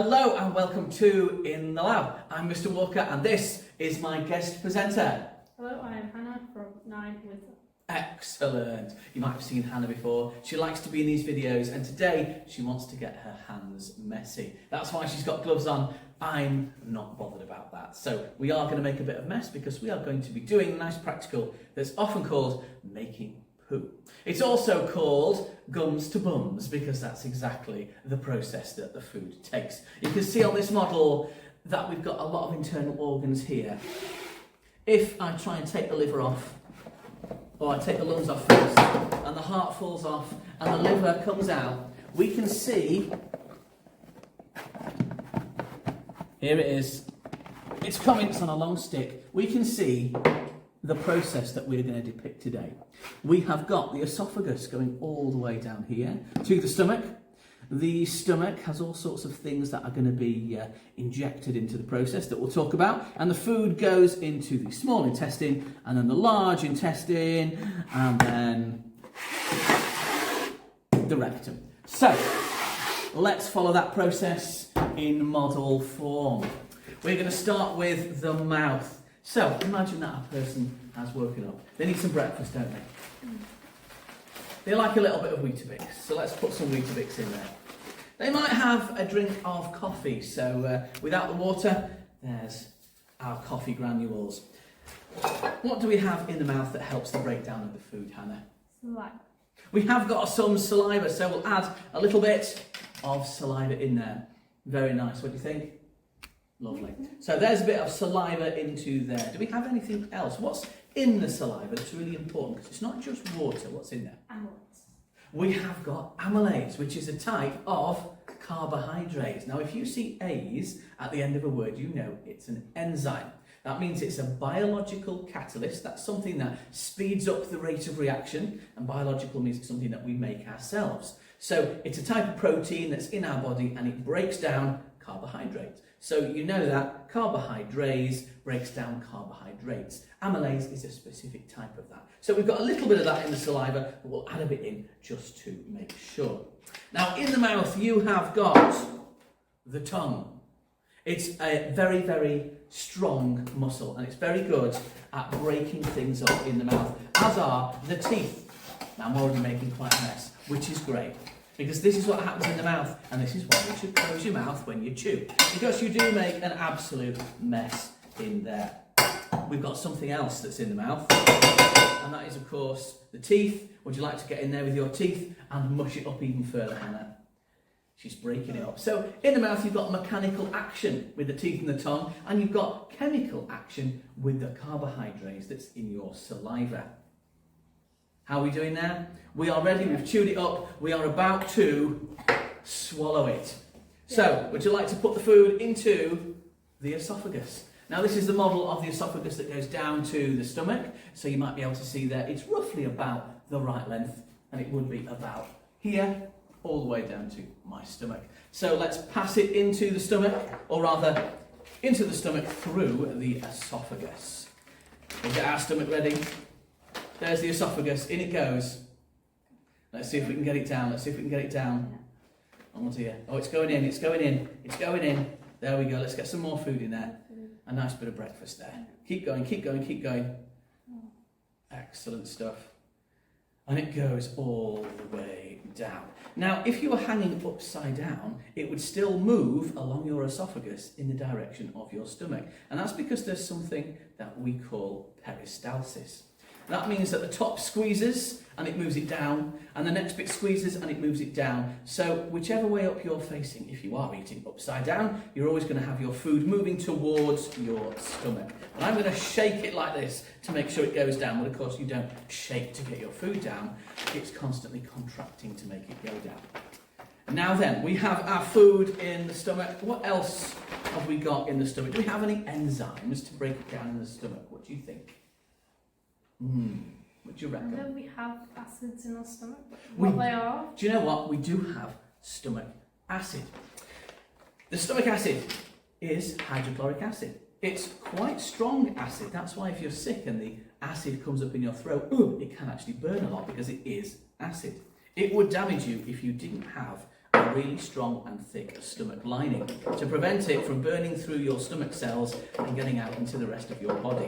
Hello and welcome to In the Lab. I'm Mr. Walker and this is my guest presenter. Hello, I am Hannah from 9 Winter. Excellent. You might have seen Hannah before. She likes to be in these videos and today she wants to get her hands messy. That's why she's got gloves on. I'm not bothered about that. So we are going to make a bit of mess because we are going to be doing a nice practical that's often called making poo. It's also called gums to bums because that's exactly the process that the food takes. You can see on this model that we've got a lot of internal organs here. If I try and take the liver off, or I take the lungs off first, and the heart falls off, and the liver comes out, we can see, here it is, it's coming, it's on a long stick, we can see the process that we're going to depict today. We have got the esophagus going all the way down here to the stomach. The stomach has all sorts of things that are going to be injected into the process that we'll talk about, and the food goes into the small intestine and then the large intestine and then the rectum. So let's follow that process in model form. We're going to start with the mouth. So imagine that a person has woken up. They need some breakfast, don't they? They like a little bit of Weetabix, so let's put some Weetabix in there. They might have a drink of coffee, so without the water, there's our coffee granules. What do we have in the mouth that helps the breakdown of the food, Hannah? Saliva. We have got some saliva, so we'll add a little bit of saliva in there. Very nice, what do you think? Lovely. So there's a bit of saliva into there. Do we have anything else? What's in the saliva that's really important? Because it's not just water. What's in there? Amylase. We have got amylase, which is a type of carbohydrate. Now, if you see A's at the end of a word, you know it's an enzyme. That means it's a biological catalyst. That's something that speeds up the rate of reaction. And biological means it's something that we make ourselves. So it's a type of protein that's in our body and it breaks down carbohydrates. So you know that carbohydrates breaks down carbohydrates. Amylase is a specific type of that. So we've got a little bit of that in the saliva, but we'll add a bit in just to make sure. Now in the mouth you have got the tongue. It's a very, very strong muscle and it's very good at breaking things up in the mouth, as are the teeth. Now I'm already making quite a mess, which is great. Because this is what happens in the mouth, and this is why you should close your mouth when you chew. Because you do make an absolute mess in there. We've got something else that's in the mouth, and that is, of course, the teeth. Would you like to get in there with your teeth and mush it up even further, Hannah? She's breaking it up. So in the mouth, you've got mechanical action with the teeth and the tongue, and you've got chemical action with the carbohydrates that's in your saliva. How are we doing there? We are ready, we've chewed it up, we are about to swallow it. So, would you like to put the food into the esophagus? Now this is the model of the esophagus that goes down to the stomach, so you might be able to see there, it's roughly about the right length, and it would be about here, all the way down to my stomach. So let's pass it into the stomach, or rather, into the stomach through the esophagus. We'll get our stomach ready. There's the esophagus, in it goes. Let's see if we can get it down, let's see if we can get it down. Oh dear, oh it's going in, it's going in, it's going in. There we go, let's get some more food in there. A nice bit of breakfast there. Keep going, keep going, keep going. Excellent stuff. And it goes all the way down. Now, if you were hanging upside down, it would still move along your esophagus in the direction of your stomach. And that's because there's something that we call peristalsis. That means that the top squeezes and it moves it down, and the next bit squeezes and it moves it down. So whichever way up you're facing, if you are eating upside down, you're always going to have your food moving towards your stomach. And I'm going to shake it like this to make sure it goes down, but of course you don't shake to get your food down. It's constantly contracting to make it go down. Now then, we have our food in the stomach. What else have we got in the stomach? Do we have any enzymes to break it down in the stomach? What do you think? What do you reckon? I know we have acids in our stomach, but what they are? Do you know what? We do have stomach acid. The stomach acid is hydrochloric acid. It's quite strong acid. That's why if you're sick and the acid comes up in your throat, it can actually burn a lot because it is acid. It would damage you if you didn't have a a really strong and thick stomach lining to prevent it from burning through your stomach cells and getting out into the rest of your body.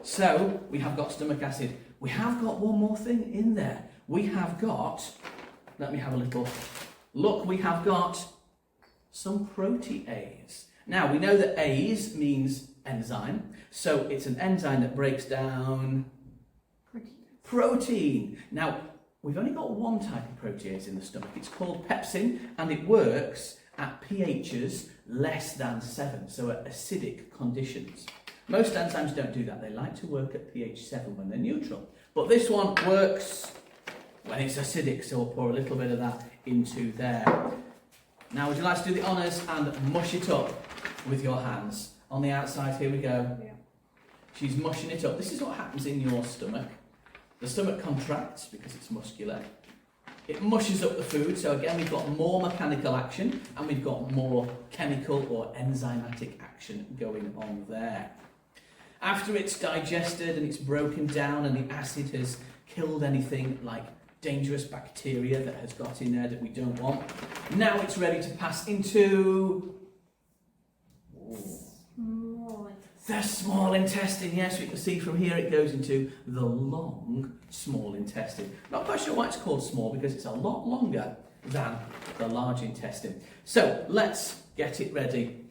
So we have got stomach acid. We have got one more thing in there. We have got, let me have a little look, we have got some protease. Now we know that ase means enzyme, so it's an enzyme that breaks down protein. Now, we've only got one type of protease in the stomach. It's called pepsin, and it works at pHs less than 7, so at acidic conditions. Most enzymes don't do that. They like to work at pH 7 when they're neutral. But this one works when it's acidic, so we'll pour a little bit of that into there. Now, would you like to do the honours and mush it up with your hands? On the outside, here we go. Yeah. She's mushing it up. This is what happens in your stomach. The stomach contracts because it's muscular. It mushes up the food, so again we've got more mechanical action and we've got more chemical or enzymatic action going on there. After it's digested and it's broken down and the acid has killed anything like dangerous bacteria that has got in there that we don't want, now it's ready to pass into the small intestine. Yes, we can see from here it goes into the long small intestine. Not quite sure why it's called small, because it's a lot longer than the large intestine. So let's get it ready.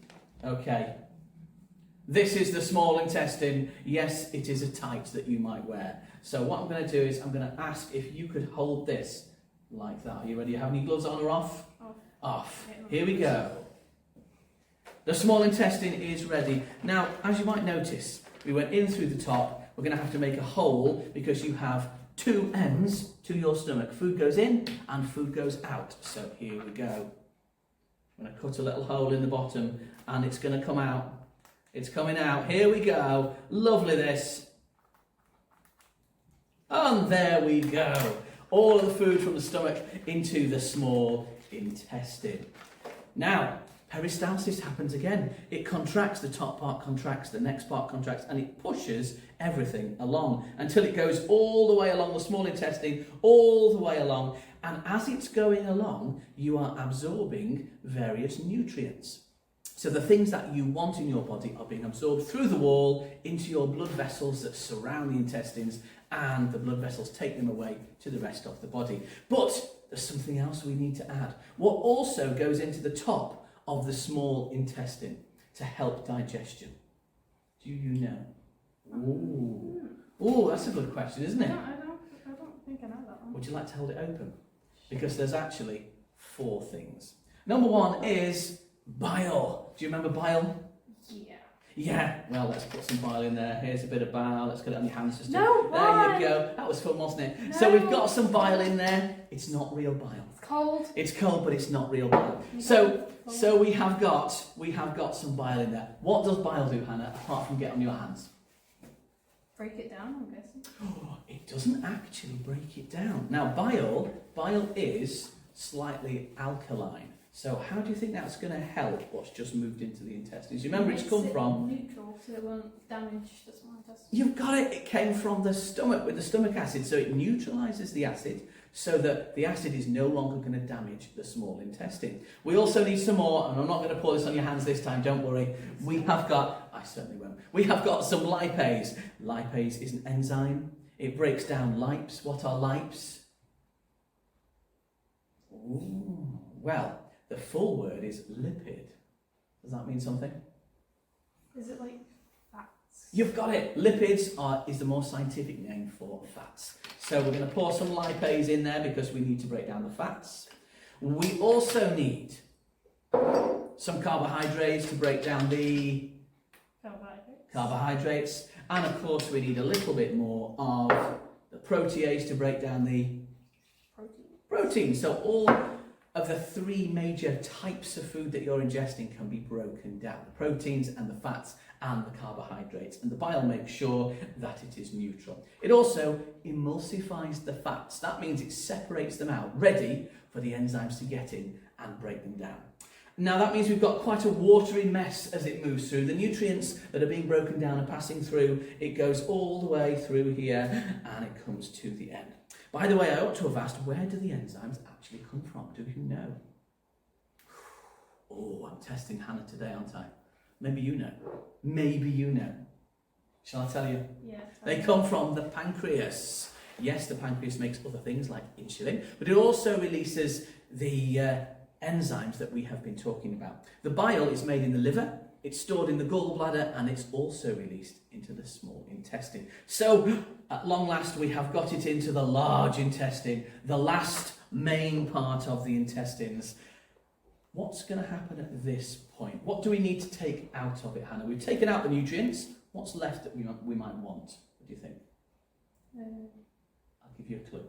Okay, this is the small intestine. Yes, it is a tight that you might wear. So what I'm going to do is I'm going to ask if you could hold this like that. Are you ready? You have any gloves on or off? Off. Off. Here we go. The small intestine is ready. Now, as you might notice, we went in through the top. We're going to have to make a hole because you have two ends to your stomach. Food goes in and food goes out. So here we go. I'm going to cut a little hole in the bottom and it's going to come out. It's coming out. Here we go. Lovely this. And there we go. All of the food from the stomach into the small intestine. Now, peristalsis happens again. It contracts, the top part contracts, the next part contracts, and it pushes everything along until it goes all the way along the small intestine, all the way along. And as it's going along, you are absorbing various nutrients. So the things that you want in your body are being absorbed through the wall into your blood vessels that surround the intestines, and the blood vessels take them away to the rest of the body. But there's something else we need to add. What also goes into the top of the small intestine to help digestion? Do you know? Ooh, that's a good question, isn't it? I don't think I know that one. Would you like to hold it open? Because there's actually 4 things. Number 1 is bile. Do you remember bile? Yeah. Yeah. Well, let's put some bile in there. Here's a bit of bile. Let's get it on your hands. Just No, there why? you go. That was fun, wasn't it? No. So we've got some bile in there. It's not real bile. It's cold. It's cold, but it's not real bile. So we have got some bile in there. What does bile do, Hannah, apart from get on your hands? Break it down, I'm guessing. Oh, it doesn't actually break it down. Now, bile is slightly alkaline. So how do you think that's going to help what's just moved into the intestines? You remember it's come from... neutral, so it won't damage the small intestine. You've got it. It came from the stomach with the stomach acid. So it neutralises the acid so that the acid is no longer going to damage the small intestine. We also need some more, and I'm not going to pour this on your hands this time, don't worry. We have got... I certainly won't. We have got some lipase. Lipase is an enzyme. It breaks down lipes. What are lipes? Ooh, well... The full word is lipid. Does that mean something? Is it like fats? You've got it. Lipids is the more scientific name for fats. So we're going to pour some lipase in there because we need to break down the fats. We also need some carbohydrates to break down the carbohydrates. And of course we need a little bit more of the protease to break down the protein. So all of the 3 major types of food that you're ingesting can be broken down. The proteins and the fats and the carbohydrates. And the bile makes sure that it is neutral. It also emulsifies the fats. That means it separates them out, ready for the enzymes to get in and break them down. Now that means we've got quite a watery mess as it moves through. The nutrients that are being broken down are passing through. It goes all the way through here and it comes to the end. By the way, I ought to have asked, where do the enzymes actually come from? Do you know? Oh, I'm testing Hannah today, aren't I? Maybe you know. Maybe you know. Shall I tell you? Yeah. They come from the pancreas. Yes, the pancreas makes other things like insulin, but it also releases the enzymes that we have been talking about. The bile is made in the liver, it's stored in the gallbladder, and it's also released into the small intestine. So, at long last, we have got it into the large intestine, the last main part of the intestines. What's going to happen at this point? What do we need to take out of it, Hannah? We've taken out the nutrients. What's left that we might want? What do you think? I'll give you a clue.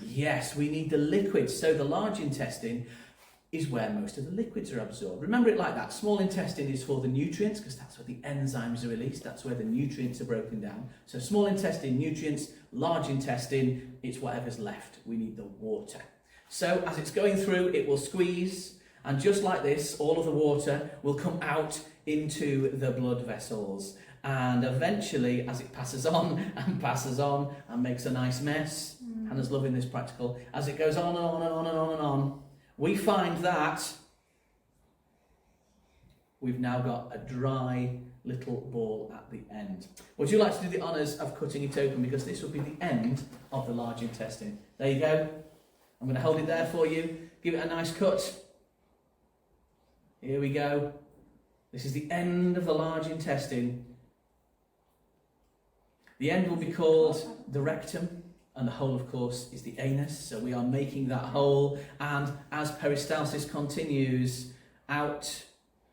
Yes, we need the liquids. So the large intestine is where most of the liquids are absorbed. Remember it like that. Small intestine is for the nutrients because that's where the enzymes are released. That's where the nutrients are broken down. So small intestine, nutrients. Large intestine, it's whatever's left. We need the water. So as it's going through, it will squeeze. And just like this, all of the water will come out into the blood vessels. And eventually, as it passes on and makes a nice mess, Hannah's loving this practical, as it goes on and on and on and on and on, we find that we've now got a dry little ball at the end. Would you like to do the honours of cutting it open? Because this will be the end of the large intestine. There you go. I'm going to hold it there for you. Give it a nice cut. Here we go. This is the end of the large intestine. The end will be called the rectum, and the hole, of course, is the anus. So we are making that hole, and as peristalsis continues out,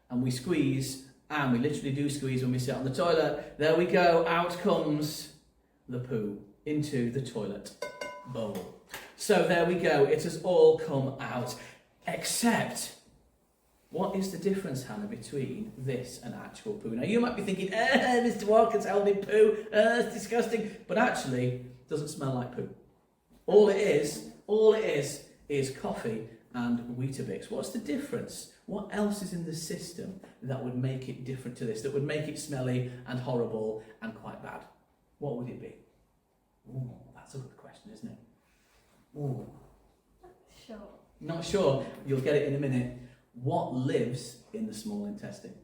and we squeeze, and we literally do squeeze when we sit on the toilet, there we go, out comes the poo into the toilet bowl. So there we go, it has all come out, except... what is the difference, Hannah, between this and actual poo? Now, you might be thinking, Mr. Walker's holding poo, it's disgusting. But actually, it doesn't smell like poo. All it is coffee and Weetabix. What's the difference? What else is in the system that would make it different to this, that would make it smelly and horrible and quite bad? What would it be? Ooh, that's a good question, isn't it? Ooh. Sure. Not sure. You'll get it in a minute. What lives in the small intestine?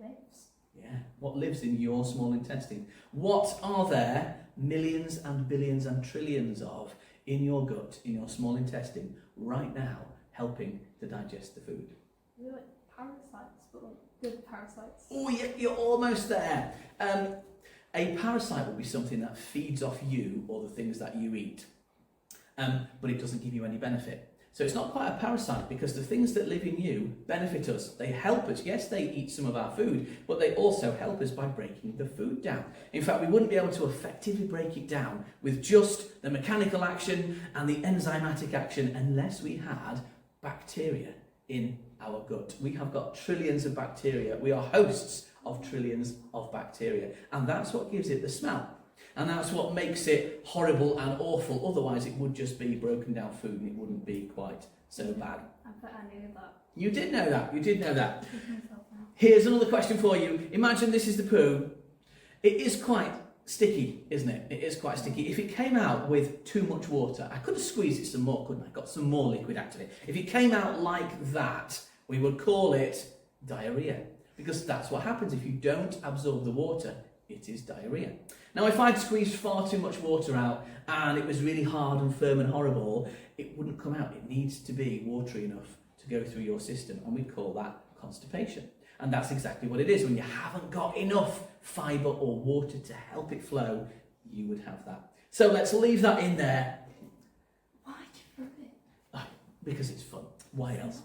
Lives? Yeah. What lives in your small intestine? What are there millions and billions and trillions of in your gut, in your small intestine, right now, helping to digest the food? They're like parasites, but like good parasites. Oh, you're almost there. A parasite will be something that feeds off you or the things that you eat, but it doesn't give you any benefit. So it's not quite a parasite because the things that live in you benefit us. They help us. Yes, they eat some of our food, but they also help us by breaking the food down. In fact, we wouldn't be able to effectively break it down with just the mechanical action and the enzymatic action unless we had bacteria in our gut. We have got trillions of bacteria. We are hosts of trillions of bacteria. And that's what gives it the smell. And that's what makes it horrible and awful. Otherwise, it would just be broken down food and it wouldn't be quite so bad. I bet I knew that. You did know that. You did know that. Here's another question for you. Imagine this is the poo. It is quite sticky, isn't it? It is quite sticky. If it came out with too much water, I could have squeezed it some more, couldn't I? Got some more liquid out of it. If it came out like that, we would call it diarrhea. Because that's what happens if you don't absorb the water. It is diarrhea. Now, if I'd squeezed far too much water out and it was really hard and firm and horrible, it wouldn't come out. It needs to be watery enough to go through your system, and we call that constipation. And that's exactly what it is. When you haven't got enough fibre or water to help it flow, you would have that. So let's leave that in there. Why'd you put it? Oh, because it's fun. Why else?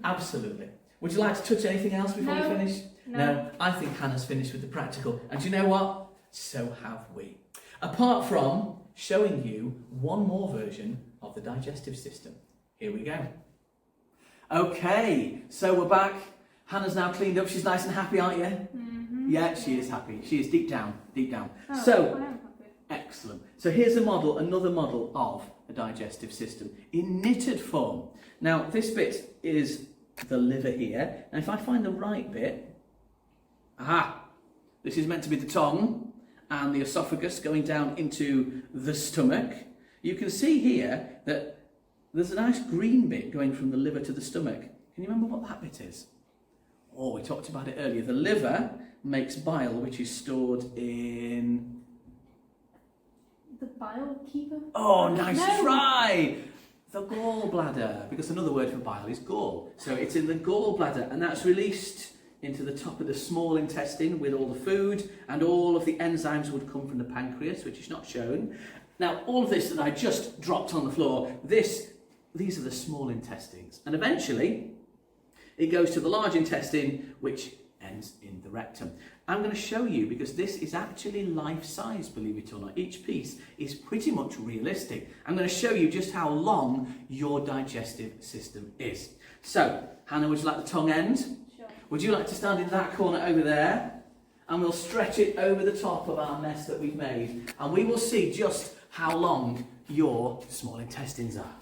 Absolutely. Would you like to touch anything else before we finish? No, I think Hannah's finished with the practical. And do you know what? So have we. Apart from showing you one more version of the digestive system. Here we go. Okay, so we're back. Hannah's now cleaned up. She's nice and happy, aren't you? Mm-hmm. Yeah, she is happy. She is deep down, deep down. Oh, So, I am happy. excellent. So here's a model, another model of a digestive system in knitted form. Now, this bit is the liver here. And if I find the right bit, aha, this is meant to be the tongue and the esophagus going down into the stomach. You can see here that There's a nice green bit going from the liver to the stomach. Can you remember what that bit is? Oh, we talked about it earlier. The liver makes bile, which is stored in... The bile keeper? Oh, nice No. try! The gallbladder, because another word for bile is gall. So it's in the gallbladder, and that's released into the top of the small intestine with all the food, and all of the enzymes would come from the pancreas, which is not shown. Now, all of this that I just dropped on the floor, these are the small intestines. And eventually, it goes to the large intestine, which ends in the rectum. I'm going to show you, because this is actually life-size, believe it or not. Each piece is pretty much realistic. I'm going to show you just how long your digestive system is. So, Hannah, would you like the tongue end? Sure. Would you like to stand in that corner over there? And we'll stretch it over the top of our nest that we've made. And we will see just how long your small intestines are.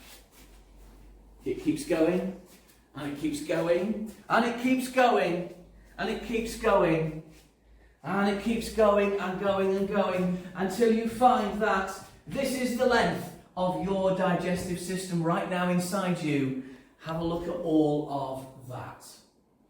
It keeps going, and it keeps going, and it keeps going, and it keeps going, and it keeps going and going and going until you find that this is the length of your digestive system right now inside you. Have a look at all of that.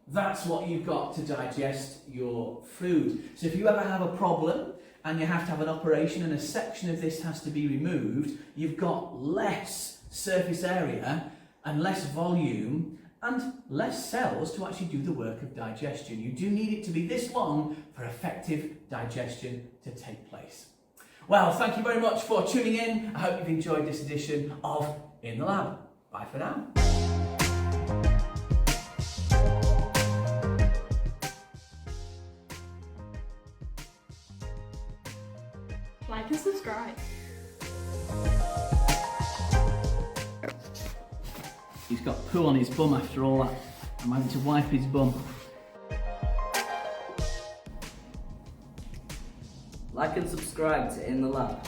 That's what you've got to digest your food. So if you ever have a problem and you have to have an operation and a section of this has to be removed, you've got less surface area and less volume and less cells to actually do the work of digestion. You do need it to be this long for effective digestion to take place. Well, thank you very much for tuning in. I hope you've enjoyed this edition of In the Lab. Bye for now. Like and subscribe. He's got poo on his bum after all that. I'm having to wipe his bum. Like and subscribe to In the Lab.